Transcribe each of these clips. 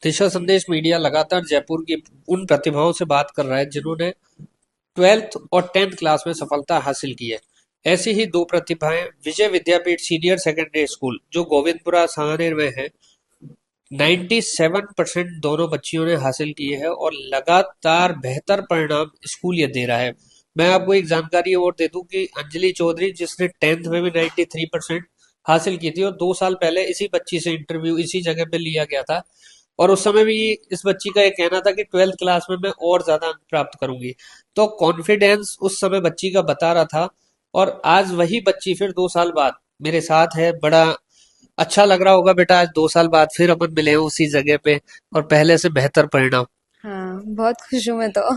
दिशा संदेश मीडिया लगातार जयपुर की उन प्रतिभाओं से बात कर रहा है जिन्होंने 12th और 10th क्लास में सफलता हासिल की है। ऐसी ही दो प्रतिभाएं विजय विद्यापीठ सीनियर सेकेंडरी स्कूल जो गोविंदपुरा सांगनेर में है। 97% दोनों बच्चियों ने हासिल किए हैं और लगातार बेहतर परिणाम स्कूल ये दे रहा है। मैं आपको एक जानकारी और दे दूं कि अंजलि चौधरी जिसने 10th में भी 93% हासिल की थी और 2 साल पहले इसी बच्ची से इंटरव्यू इसी जगह पे लिया गया था और उस समय भी इस बच्ची का ये कहना था कि 12th क्लास में मैं और ज्यादा अंक प्राप्त करूंगी। तो कॉन्फिडेंस उस समय बच्ची का बता रहा था और आज वही बच्ची फिर 2 साल बाद मेरे साथ है। बड़ा अच्छा लग रहा होगा बेटा, आज 2 साल बाद फिर अपन मिले हैं उसी जगह पे और पहले से बेहतर परिणाम। हाँ, बहुत खुश हूँ मैं तो।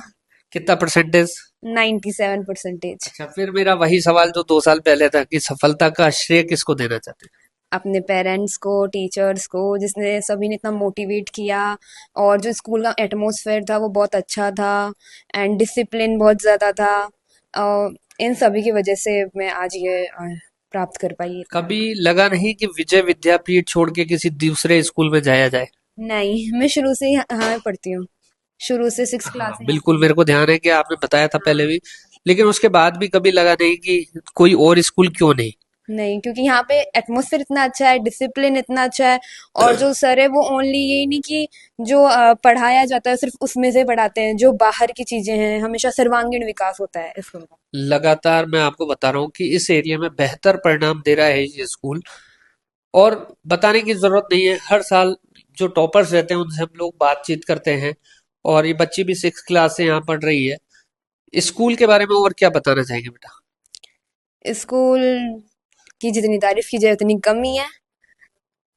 कितना परसेंटेज? 97%। अच्छा, फिर मेरा वही सवाल जो 2 साल पहले था कि सफलता का श्रेय किसको देना चाहते अपने पेरेंट्स को, टीचर्स को, जिसने सभी ने इतना मोटिवेट किया। और जो स्कूल का एटमॉस्फेयर था वो बहुत अच्छा था। एंड डिसिप्लिन बहुत ज़्यादा था। इन सभी की वजह से मैं आज ये प्राप्त कर पाई हैं? इतना। कभी लगा नहीं कि विजय विद्यापीठ छोड़ के किसी दूसरे स्कूल में जाया जाए? नहीं, मैं शुरू से ही यहाँ पढ़ती हूँ। शुरू से 6 क्लास हाँ से यहाँ बिल्कुल, मेरे को ध्यान है कि आपने बताया था पहले हाँ। भी, लेकिन उसके बाद भी कभी लगा नहीं कि कोई और स्कूल क्यों नहीं? नहीं, क्योंकि यहाँ पे एटमॉस्फेयर इतना अच्छा है, डिसिप्लिन इतना अच्छा है। और जो सर है वो ओनली यही नहीं कि जो पढ़ाया जाता है सिर्फ उसमें से पढ़ाते हैं, जो बाहर की चीजें हैं हमेशा सर्वांगीण विकास होता है स्कूल का। लगातार मैं आपको बता रहा हूँ कि इस एरिया में बेहतर परिणाम दे रहा है ये स्कूल और बताने की जरूरत नहीं है। हर साल जो टॉपर्स रहते हैं उनसे हम लोग बातचीत करते हैं और ये बच्ची भी 6 क्लास से यहाँ पढ़ रही है। स्कूल के बारे में और क्या बताना चाहेंगे बेटा? स्कूल की जितनी तारीफ की जाए उतनी कम ही है।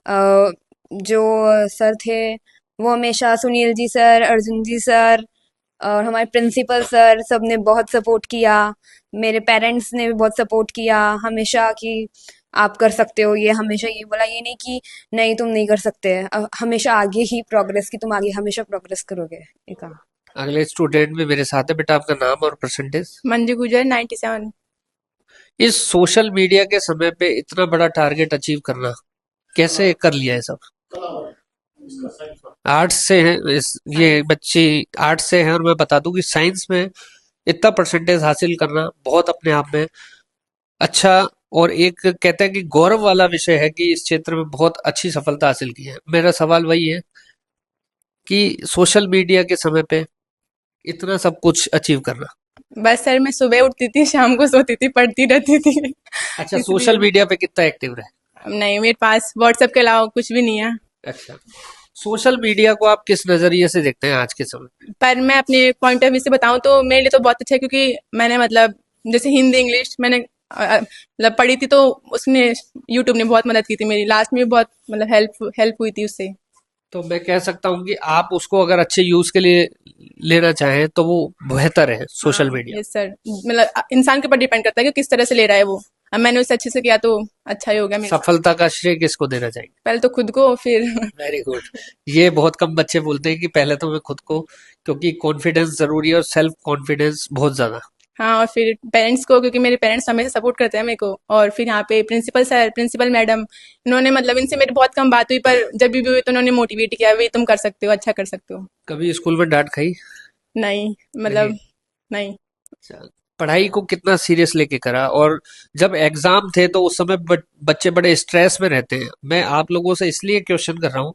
अ, जो सर थे वो हमेशा सुनील जी सर, अर्जुन जी सर और हमारे प्रिंसिपल सर सब ने बहुत सपोर्ट किया। मेरे पेरेंट्स ने भी बहुत सपोर्ट किया हमेशा कि आप कर सकते हो। ये हमेशा ये बोला, ये नहीं कि नहीं तुम नहीं कर सकते। हमेशा आगे ही प्रोग्रेस की, तुम आगे हमेशा प्रोग्रेस करोगे, ये कहा। अगले स्टूडेंट भी मेरे साथ है बेटा, आपका नाम और परसेंटेज? मंजू गुजर 97। इस सोशल मीडिया के समय पे इतना बड़ा टारगेट अचीव करना कैसे कर लिया है सब? आर्ट्स से है ये बच्ची, आर्ट्स से है और मैं बता दूं कि साइंस में इतना परसेंटेज हासिल करना बहुत अपने आप में अच्छा और एक कहते हैं कि गौरव वाला विषय है कि इस क्षेत्र में बहुत अच्छी सफलता हासिल की है। मेरा सवाल वही है कि सोशल मीडिया के समय पे इतना सब कुछ अचीव करना। बस सर, मैं सुबह उठती थी, शाम को सोती थी, पढ़ती रहती थी। अच्छा, इसलिए सोशल मीडिया पे कितना एक्टिव रहे? नहीं, मेरे पास व्हाट्सएप के अलावा कुछ भी नहीं है। अच्छा, सोशल मीडिया को आप किस नजरिए से देखते हैं आज के समय में? पर मैं अपने पॉइंट ऑफ व्यू से बताऊं तो मेरे लिए तो बहुत अच्छा है, क्योंकि मैंने मतलब जैसे हिंदी इंग्लिश मैंने मतलब पढ़ी थी, तो उसने यूट्यूब ने बहुत मदद की थी मेरी। लास्ट में भी बहुत मतलब हेल्प हुई थी उससे। तो मैं कह सकता हूँ कि आप उसको अगर अच्छे यूज के लिए लेना चाहें तो वो बेहतर है सोशल हाँ मीडिया। यस सर, मतलब इंसान के ऊपर डिपेंड करता है कि किस तरह से ले रहा है वो। अब मैंने उसे अच्छे से किया तो अच्छा ही हो गया मेरे साथ। सफलता का श्रेय किसको देना चाहिए? पहले तो खुद को, फिर वेरी गुड। ये बहुत कम बच्चे बोलते हैं कि पहले तो मैं खुद को, क्योंकि कॉन्फिडेंस जरूरी है और सेल्फ कॉन्फिडेंस बहुत ज्यादा। हाँ, और फिर पेरेंट्स को, क्योंकि मेरे पेरेंट्स हमेशा सपोर्ट करते हैं मेरे को। और फिर यहाँ पे प्रिंसिपल सर, प्रिंसिपल मैडम, इन्होंने मतलब इनसे मेरी बहुत कम बात हुई, पर जब भी हुई तो उन्होंने मोटिवेट किया, वे तुम कर सकते हो, अच्छा कर सकते हो। कभी स्कूल में डांट खाई? नहीं, नहीं। मतलब नहीं। अच्छा, पढ़ाई को कितना सीरियस लेके करा? और जब एग्जाम थे तो उस समय बच्चे बड़े स्ट्रेस में रहते हैं। मैं आप लोगों से इसलिए क्वेश्चन कर रहा हूँ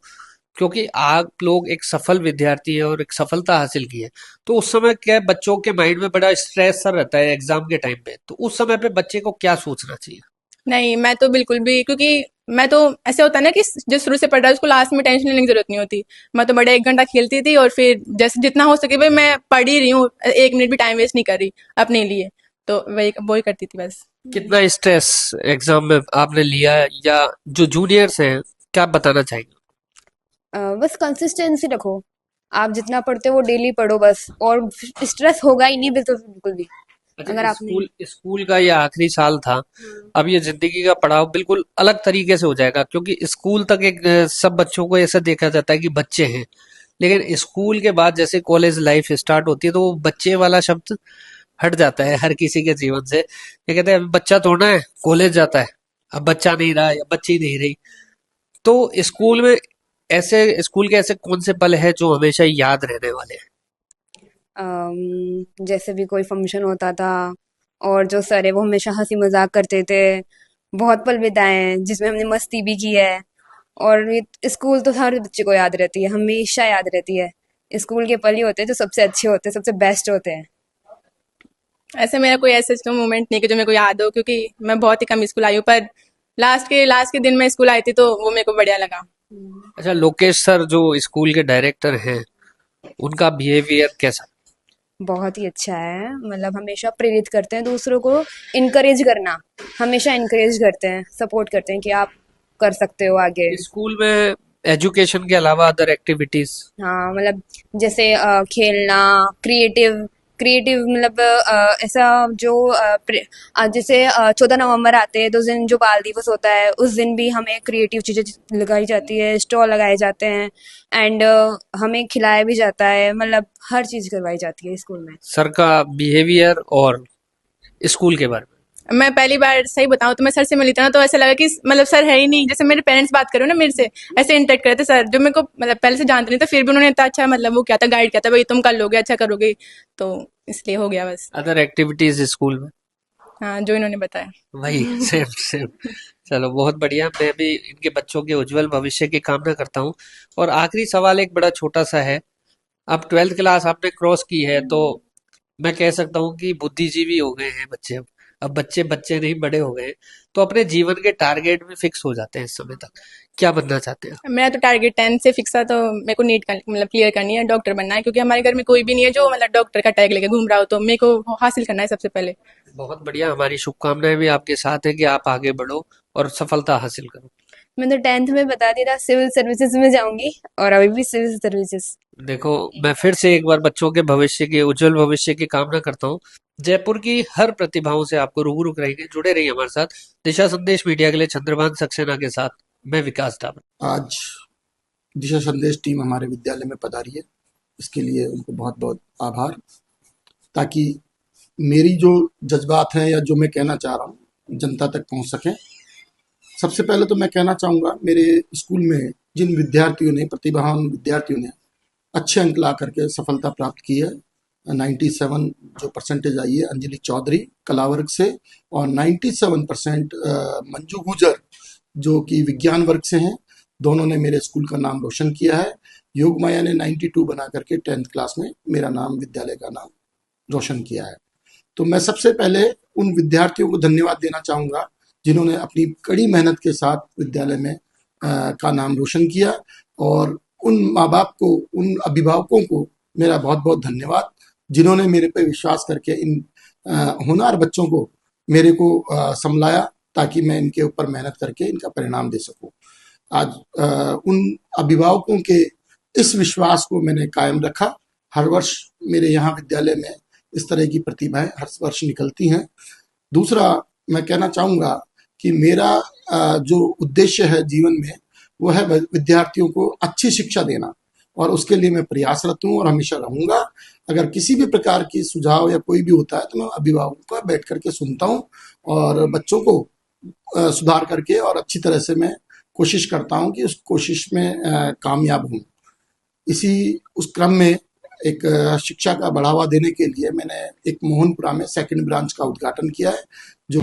क्योंकि आप लोग एक सफल विद्यार्थी है और एक सफलता हासिल की है। तो उस समय क्या है, बच्चों के माइंड में बड़ा स्ट्रेस सा रहता है एग्जाम के टाइम पे, तो उस समय पे बच्चे को क्या सोचना चाहिए? नहीं, मैं तो बिल्कुल भी, क्योंकि मैं तो ऐसे होता है ना कि जो शुरू से पढ़ रहा है उसको लास्ट में टेंशन लेने की जरूरत नहीं होती। मैं तो बड़े 1 घंटा खेलती थी और फिर जैसे जितना हो सके भाई मैं पढ़ ही रही हूँ, 1 मिनट भी टाइम वेस्ट नहीं कर रही अपने लिए। तो वही वही करती थी बस। कितना स्ट्रेस एग्जाम में आपने लिया है या जो जूनियर्स हैं, क्या बताना चाहेंगे? बस कंसिस्टेंसी रखो। आप जितना पढ़ते हो वो डेली पढ़ो बस, और स्ट्रेस होगा ही नहीं बिल्कुल, बिल्कुल भी। अच्छा, अगर आपने स्कूल स्कूल का ये आखिरी साल था। हाँ। अब ये जिंदगी का पड़ाव बिल्कुल अलग तरीके से हो जाएगा क्योंकि स्कूल तक एक सब बच्चों को ऐसा देखा जाता है कि बच्चे हैं, लेकिन स्कूल के बाद जैसे कॉलेज लाइफ स्टार्ट होती है तो वो बच्चे वाला शब्द हट जाता है हर किसी के जीवन से। ये कहते हैं अभी बच्चा थोड़ा है, कॉलेज जाता है, अब बच्चा नहीं रहा या बच्ची नहीं रही। तो स्कूल में ऐसे स्कूल के ऐसे कौन से पल है जो हमेशा याद रहने वाले हैं? जैसे भी कोई फंक्शन होता था और जो सर है वो हमेशा हंसी मजाक करते थे। बहुत पल बिताए हैं जिसमें हमने मस्ती भी की है। और ये स्कूल तो हर बच्चे को याद रहती है, हमेशा याद रहती है। स्कूल के पल ही होते हैं जो सबसे अच्छे होते हैं, सबसे बेस्ट होते हैं। ऐसे मेरा कोई ऐसा तो मोमेंट नहीं कि जो मेरे को याद हो, क्योंकि मैं बहुत ही कम स्कूल आई हूँ, पर लास्ट के दिन मैं स्कूल आई थी तो वो मेरे को बढ़िया लगा। अच्छा, लोकेश सर जो स्कूल के डायरेक्टर हैं, उनका बिहेवियर कैसा? बहुत ही अच्छा है, मतलब हमेशा प्रेरित करते हैं दूसरों को। इनकरेज करना, हमेशा इनकरेज करते हैं, सपोर्ट करते हैं कि आप कर सकते हो आगे। स्कूल में एजुकेशन के अलावा अदर एक्टिविटीज? हाँ, मतलब जैसे खेलना, क्रिएटिव क्रिएटिव मतलब ऐसा जो जैसे 14 नवंबर आते हैं तो उस दिन जो बाल दिवस होता है उस दिन भी हमें क्रिएटिव चीजें लगाई जाती है, स्टॉल लगाए जाते हैं। एंड हमें खिलाया भी जाता है, मतलब हर चीज करवाई जाती है स्कूल में। सर का बिहेवियर और स्कूल के बारे मैं पहली बार सही बताऊं तो मैं सर से मिली थी ना, तो ऐसा लगा कि मतलब सर है ही नहीं। जैसे मेरे पेरेंट्स बात करो ना मेरे से, ऐसे इंटरेक्ट करे थे सर, जो मेरे को मतलब पहले से जानते नहीं था, फिर भी उन्होंने इतना अच्छा मतलब वो क्या था, गाइड किया था, भाई तुम कर लोगे, अच्छा करोगे, तो इसलिए हो गया बस। में, अदर एक्टिविटीज स्कूल में? हाँ, जो इन्होंने बताया। वही सेम सेम। चलो बहुत बढ़िया, मैं भी इनके बच्चों के उज्जवल भविष्य की कामना करता हूँ। और आखिरी सवाल एक बड़ा छोटा सा है। अब 12th क्लास आपने क्रॉस की है तो मैं कह सकता हूँ कि बुद्धिजीवी हो गए हैं बच्चे। अब बच्चे बच्चे नहीं, बड़े हो गए हैं, तो अपने जीवन के टारगेट में फिक्स हो जाते हैं इस समय तक। क्या बनना चाहते हैं? मेरा तो टारगेट 10 से फिक्स था, तो मेरे को नीट मतलब क्लियर करनी है, डॉक्टर बनना है, क्योंकि हमारे घर में कोई भी नहीं है जो मतलब डॉक्टर का टैग लेके घूम रहा हो, तो मेरे को हासिल करना है सबसे पहले। बहुत बढ़िया, हमारी शुभकामनाएं भी आपके साथ है कि आप आगे बढ़ो और सफलता हासिल करो। मैंने तो 10th में बता दिया था सिविल सर्विसेज में जाऊंगी, और अभी भी सिविल सर्विसेज। देखो, मैं फिर से एक बार बच्चों के भविष्य के उज्जवल भविष्य की कामना करता हूँ। जयपुर की हर प्रतिभाओं से आपको रूबरू कराएंगे। जुड़े रहिए हमारे साथ। दिशा संदेश मीडिया के लिए चंद्रभान सक्सेना के साथ मैं विकास डाबर। आज दिशा संदेश टीम हमारे विद्यालय में पधारी है, इसके लिए उनको बहुत बहुत आभार। ताकि मेरी जो जज्बात हैं या जो मैं कहना चाह रहा हूँ जनता तक पहुँच सकें। सबसे पहले तो मैं कहना चाहूँगा, मेरे स्कूल में जिन विद्यार्थियों ने, प्रतिभावान विद्यार्थियों ने अच्छे अंक ला करके सफलता प्राप्त की है, 97 जो परसेंटेज आई है अंजलि चौधरी कला वर्ग से, और 97% मंजू गुजर जो कि विज्ञान वर्ग से हैं, दोनों ने मेरे स्कूल का नाम रोशन किया है। योग माया ने 92 बना करके 10th क्लास में मेरा नाम, विद्यालय का नाम रोशन किया है। तो मैं सबसे पहले उन विद्यार्थियों को धन्यवाद देना चाहूँगा जिन्होंने अपनी कड़ी मेहनत के साथ विद्यालय में का नाम रोशन किया, और उन माँ बाप को, उन अभिभावकों को मेरा बहुत बहुत धन्यवाद जिन्होंने मेरे पे विश्वास करके इन होनहार बच्चों को मेरे को संभलाया, ताकि मैं इनके ऊपर मेहनत करके इनका परिणाम दे सकूं। आज उन अभिभावकों के इस विश्वास को मैंने कायम रखा। हर वर्ष मेरे यहाँ विद्यालय में इस तरह की प्रतिभाएं हर वर्ष निकलती हैं। दूसरा, मैं कहना चाहूँगा कि मेरा जो उद्देश्य है जीवन में, वो है विद्यार्थियों को अच्छी शिक्षा देना, और उसके लिए मैं प्रयासरत हूँ और हमेशा रहूँगा। अगर किसी भी प्रकार की सुझाव या कोई भी होता है तो मैं अभिभावकों का बैठ करके सुनता हूँ, और बच्चों को सुधार करके और अच्छी तरह से मैं कोशिश करता हूँ कि उस कोशिश में कामयाब हूँ। इसी उस क्रम में एक शिक्षा का बढ़ावा देने के लिए मैंने एक मोहनपुरा में सेकंड ब्रांच का उद्घाटन किया है, जो